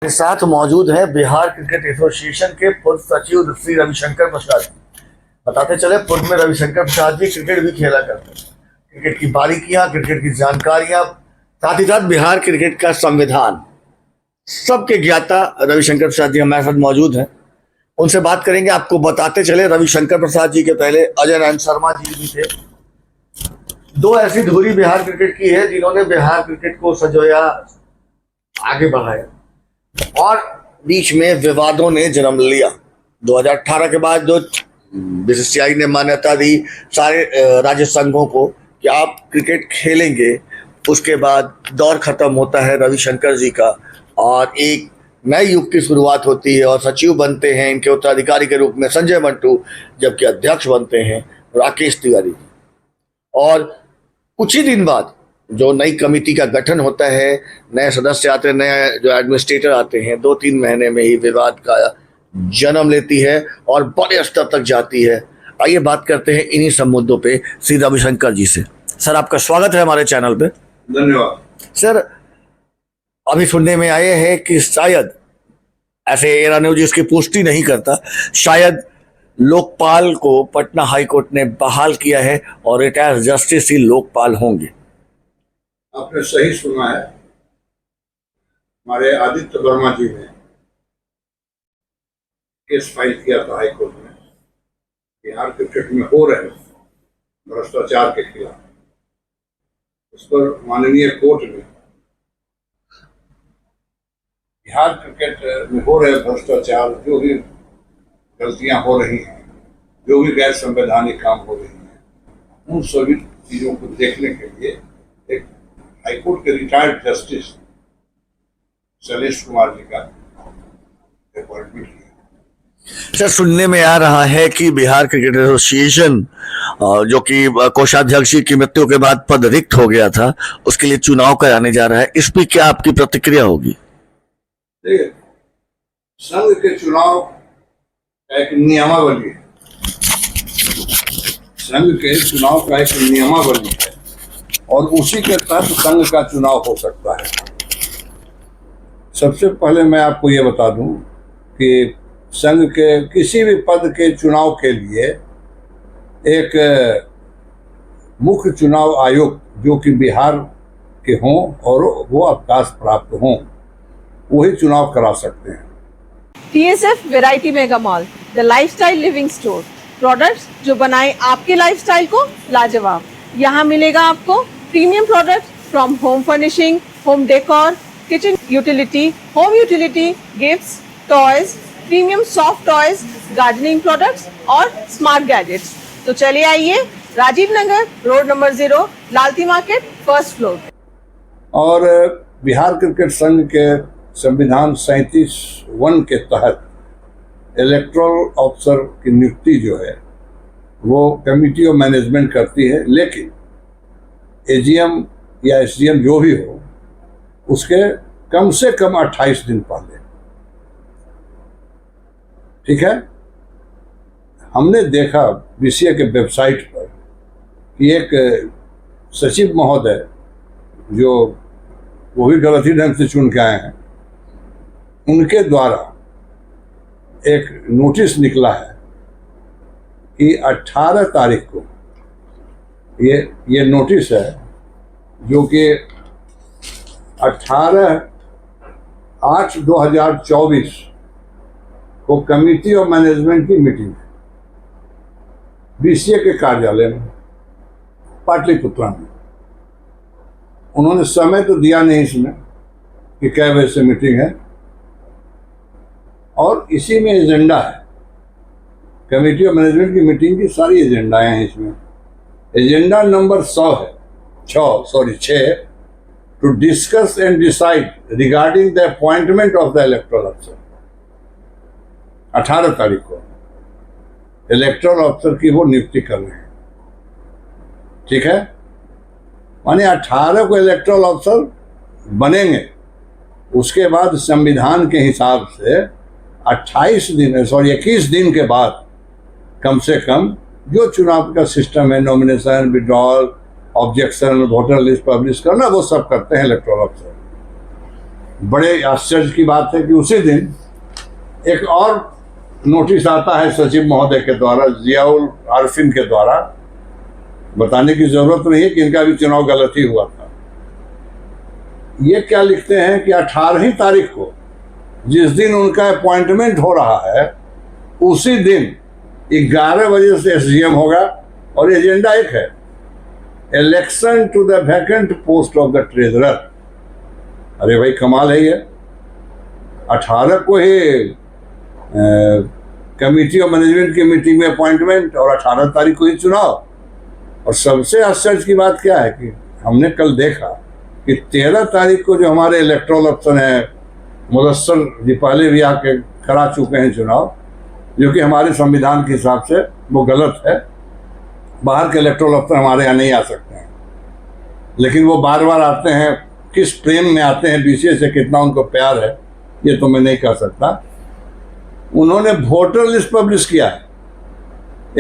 के साथ मौजूद है बिहार क्रिकेट एसोसिएशन के पूर्व सचिव श्री रविशंकर प्रसाद। बताते चले, पूर्व में रविशंकर प्रसाद जी क्रिकेट भी खेला करते हैं। क्रिकेट की बारीकियां, क्रिकेट की जानकारियां, साथ ही साथ बिहार क्रिकेट का संविधान, सबके ज्ञाता रविशंकर प्रसाद जी हमारे साथ मौजूद हैं। उनसे बात करेंगे। आपको बताते चले, रविशंकर प्रसाद जी के पहले अजय नारायण शर्मा जी भी थे। दो ऐसी धुरी बिहार क्रिकेट की है जिन्होंने बिहार क्रिकेट को सजोया, आगे बढ़ाया, और बीच में विवादों ने जन्म लिया। 2018 के बाद जो बीसीसीआई ने मान्यता दी सारे राज्य संघों को कि आप क्रिकेट खेलेंगे, उसके बाद दौर खत्म होता है रविशंकर जी का और एक नए युग की शुरुआत होती है और सचिव बनते हैं इनके उत्तराधिकारी के रूप में संजय मंटू, जबकि अध्यक्ष बनते हैं राकेश तिवारी। और कुछ ही दिन बाद जो नई कमेटी का गठन होता है, नए सदस्य आते हैं, नए जो एडमिनिस्ट्रेटर आते हैं, 2-3 महीने में ही विवाद का जन्म लेती है और बड़े स्तर तक जाती है। आइए बात करते हैं इन्हीं सब मुद्दों पे श्री रविशंकर जी से। सर, आपका स्वागत है हमारे चैनल पे। धन्यवाद। सर, अभी सुनने में आए हैं कि शायद, ऐसे एरा न्यूज इसकी पुष्टि नहीं करता, शायद लोकपाल को पटना हाई कोर्ट ने बहाल किया है और रिटायर्ड जस्टिस ही लोकपाल होंगे। आपने सही सुना है। हमारे आदित्य वर्मा जी ने केस फाइल किया था हाई कोर्ट में बिहार क्रिकेट में हो रहे भ्रष्टाचार के खिलाफ। उस पर माननीय कोर्ट ने बिहार क्रिकेट में हो रहे भ्रष्टाचार, जो भी गलतियां हो रही हैं, जो भी गैर संवैधानिक काम हो रही हैं, उन सभी चीजों को देखने के लिए एक हाईकोर्ट के रिटायर्ड जस्टिस शैलेश कुमार जी का अपॉइंटमेंट किया। सर, सुनने में आ रहा है कि बिहार क्रिकेट एसोसिएशन, जो कि कोषाध्यक्ष की मृत्यु के बाद पद रिक्त हो गया था, उसके लिए चुनाव कराने जा रहा है। इस पर क्या आपकी प्रतिक्रिया होगी? देखिए, संघ के चुनाव का एक नियमावली है। संघ के चुनाव का एक नियमावली है और उसी के तहत संघ का चुनाव हो सकता है। सबसे पहले मैं आपको ये बता दूं कि संघ के किसी भी पद के चुनाव के लिए एक मुख्य चुनाव आयोग, जो कि बिहार के हों और वो अवकाश प्राप्त हों, वही चुनाव करा सकते हैं। TSF variety mega mall, the lifestyle living store, products जो बनाए आपके लाइफस्टाइल को लाजवाब। यहाँ मिलेगा आपको premium products from home furnishing, home decor, kitchen utility, home utility, gifts, toys, premium soft toys, gardening products और स्मार्ट गैजेट्स। तो चलिए आइए, Rajiv Nagar, road number 0, Lalti market, first floor. और बिहार क्रिकेट संघ के संविधान 37(1) के तहत इलेक्टोरल ऑफिसर की नियुक्ति जो है वो कमिटी ऑफ मैनेजमेंट करती है, लेकिन एजीएम या एसडीएम जो भी हो, उसके कम से कम 28 दिन पहले। ठीक है। हमने देखा बीसीए के वेबसाइट पर कि एक सचिव महोदय, जो वो भी गलती ढंग से चुन के आए हैं, उनके द्वारा एक नोटिस निकला है कि 18 तारीख को ये नोटिस है, जो कि 18/8/2024 को कमिटी ऑफ मैनेजमेंट की मीटिंग है बीसीए के कार्यालय में पाटलिपुत्रा में। उन्होंने समय तो दिया नहीं इसमें कि कै बजे से मीटिंग है, और इसी में एजेंडा है। कमेटी ऑफ मैनेजमेंट की मीटिंग की सारी एजेंडाएं हैं इसमें। Agenda number 6 to discuss and decide regarding the appointment of the electoral officer. 18 तारीख को इलेक्टोरल ऑफिसर की वो नियुक्ति कर रहे हैं। ठीक है, माने 18 को इलेक्टोरल ऑफिसर बनेंगे। उसके बाद संविधान के हिसाब से 21 दिन के बाद कम से कम जो चुनाव का सिस्टम है, nomination, withdrawal, objection, voter list publish करना, वो सब करते हैं इलेक्टोरल ऑफिसर। बड़े आश्चर्य की बात है कि उसी दिन एक और नोटिस आता है सचिव महोदय के द्वारा, जियाउल आरफिन के द्वारा। बताने की जरूरत नहीं है कि इनका भी चुनाव गलत ही हुआ था। ये क्या लिखते हैं कि 18 तारीख को, जिस दिन उनका अपॉइंटमेंट हो रहा है, उसी दिन 11 बजे से एसडीएम होगा और एजेंडा एक है, election to the vacant post of the treasurer. अरे भाई कमाल है ये। 18 को ही कमिटी ऑफ मैनेजमेंट की मीटिंग में अपॉइंटमेंट और 18 तारीख को ही चुनाव। और सबसे आश्चर्य की बात क्या है कि हमने कल देखा कि 13 तारीख को जो हमारे इलेक्टोरल अफसर हैं मुदस्सर जी पहले भी आके करा चुके हैं चुनाव, जो कि हमारे संविधान के हिसाब से वो गलत है। बाहर के इलेक्टोरल अफसर हमारे यहाँ नहीं आ सकते हैं, लेकिन वो बार बार आते हैं। किस प्रेम में आते हैं बीसीए से, कितना उनको प्यार है, ये तो मैं नहीं कह सकता। उन्होंने वोटर लिस्ट पब्लिश किया है,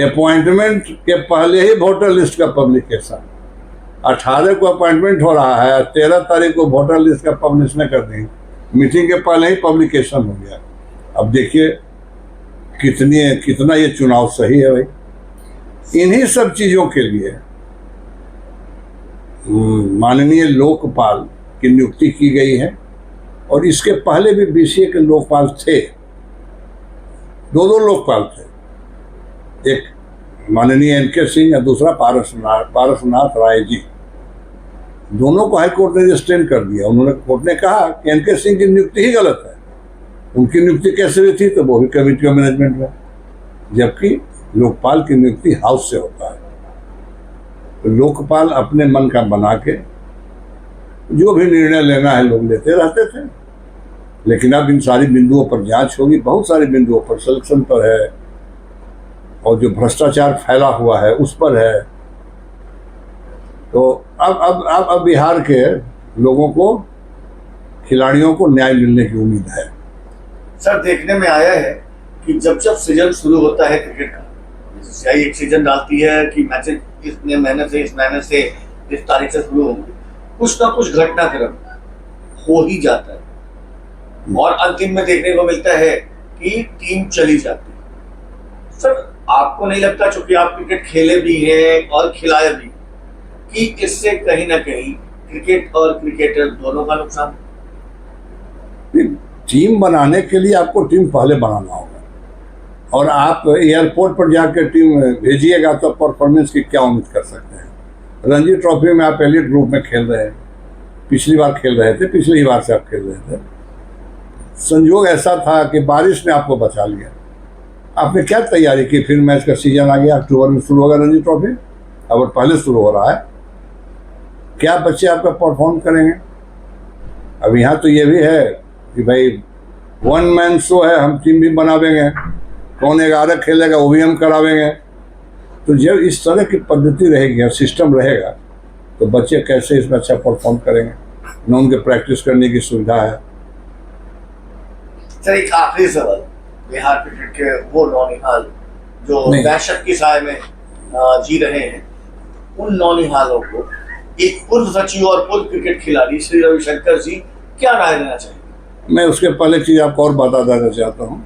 अपॉइंटमेंट के पहले ही वोटर लिस्ट का पब्लिकेशन। 18 को अपॉइंटमेंट हो रहा है, 13 तारीख को वोटर लिस्ट का पब्लिश ने कर दी, मीटिंग के पहले ही पब्लिकेशन हो गया। अब देखिए कितना ये चुनाव सही है भाई। इन्हीं सब चीज़ों के लिए माननीय लोकपाल की नियुक्ति की गई है। और इसके पहले भी बीसीए के लोकपाल थे, दो लोकपाल थे, एक माननीय एनके सिंह और दूसरा पारसनाथ राय जी। दोनों को हाईकोर्ट ने रिस्टेन कर दिया। उन्होंने, कोर्ट ने कहा कि एनके सिंह की नियुक्ति ही गलत है। उनकी नियुक्ति कैसे हुई थी, तो वो भी कमिटी ऑफ मैनेजमेंट में, जबकि लोकपाल की नियुक्ति हाउस से होता है। तो लोकपाल अपने मन का बना के जो भी निर्णय लेना है लोग लेते रहते थे। लेकिन अब इन सारी बिंदुओं पर जांच होगी, बहुत सारे बिंदुओं पर, सिलेक्शन पर है और जो भ्रष्टाचार फैला हुआ है उस पर है। तो अब बिहार के लोगों को, खिलाड़ियों को न्याय मिलने की उम्मीद है। सर, देखने में आया है कि जब सीजन शुरू होता है क्रिकेट का, जैसे एक सीजन डालती है कि मैचेस इस महीने से इस तारीख से शुरू होंगे, कुछ ना कुछ घटनाक्रम हो ही जाता है और अंतिम में देखने को मिलता है कि टीम चली जाती है। सर, आपको नहीं लगता, चूंकि आप क्रिकेट खेले भी हैं और खिलाए भी, कि इससे कहीं ना कहीं क्रिकेट और क्रिकेटर दोनों का नुकसान? टीम बनाने के लिए आपको टीम पहले बनाना होगा, और आप एयरपोर्ट पर जाकर टीम भेजिएगा तो परफॉर्मेंस की क्या उम्मीद कर सकते हैं। रणजी ट्रॉफी में आप एलिट ग्रुप में खेल रहे हैं, पिछली बार खेल रहे थे, पिछली बार से आप खेल रहे थे। संयोग ऐसा था कि बारिश ने आपको बचा लिया। आपने क्या तैयारी की? फिर मैच का सीजन आ गया, अक्टूबर में शुरू होगा रणजी ट्रॉफी, अब पहले शुरू हो रहा है। क्या बच्चे आपका परफॉर्म करेंगे? अब यहाँ तो ये भी है कि भाई 1 मैन शो है, हम टीम भी बनावेंगे, कौन 11 खेलेगा वो भी हम करावेंगे। तो जब इस तरह की पद्धति रहेगी और सिस्टम रहेगा तो बच्चे कैसे इसमें अच्छा परफॉर्म करेंगे? न उनके प्रैक्टिस करने की सुविधा है। सर, एक आखिरी सवाल, बिहार क्रिकेट के वो नौनिहाल जो दहशत की साए में जी रहे हैं, उन नौनिहालों को एक पूर्व सचिव और पूर्व क्रिकेट खिलाड़ी श्री रविशंकर जी क्या राय देना चाहिए? मैं उसके पहले चीज आपको और बता देना चाहता हूँ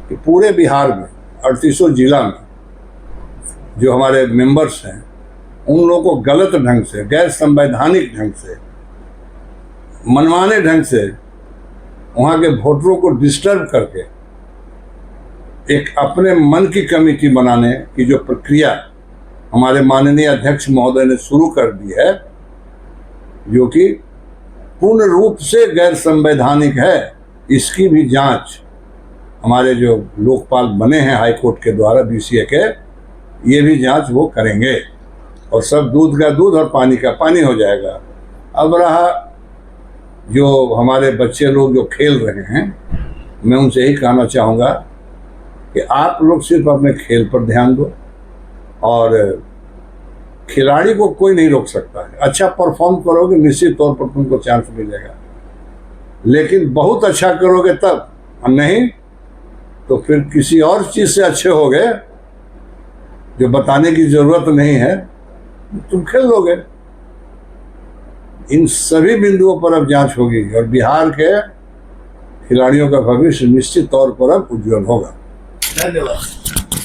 कि पूरे बिहार में 38 जिला में जो हमारे मेंबर्स हैं, उन लोगों को गलत ढंग से, गैर संवैधानिक ढंग से, मनमाने ढंग से वहाँ के वोटरों को डिस्टर्ब करके एक अपने मन की कमेटी बनाने की जो प्रक्रिया हमारे माननीय अध्यक्ष महोदय ने शुरू कर दी है, जो कि पूर्ण रूप से गैर संवैधानिक है, इसकी भी जांच हमारे जो लोकपाल बने हैं हाई कोर्ट के द्वारा, बीसीए के, ये भी जांच वो करेंगे और सब दूध का दूध और पानी का पानी हो जाएगा। अब रहा जो हमारे बच्चे लोग जो खेल रहे हैं, मैं उनसे यही कहना चाहूँगा कि आप लोग सिर्फ अपने खेल पर ध्यान दो, और खिलाड़ी को कोई नहीं रोक सकता है। अच्छा परफॉर्म करोगे निश्चित तौर पर तुमको चांस मिलेगा, लेकिन बहुत अच्छा करोगे तब, नहीं तो फिर किसी और चीज़ से अच्छे हो गए जो बताने की ज़रूरत नहीं है, तुम खेल लोगे। इन सभी बिंदुओं पर अब जांच होगी और बिहार के खिलाड़ियों का भविष्य निश्चित तौर पर अब उज्जवल होगा। धन्यवाद।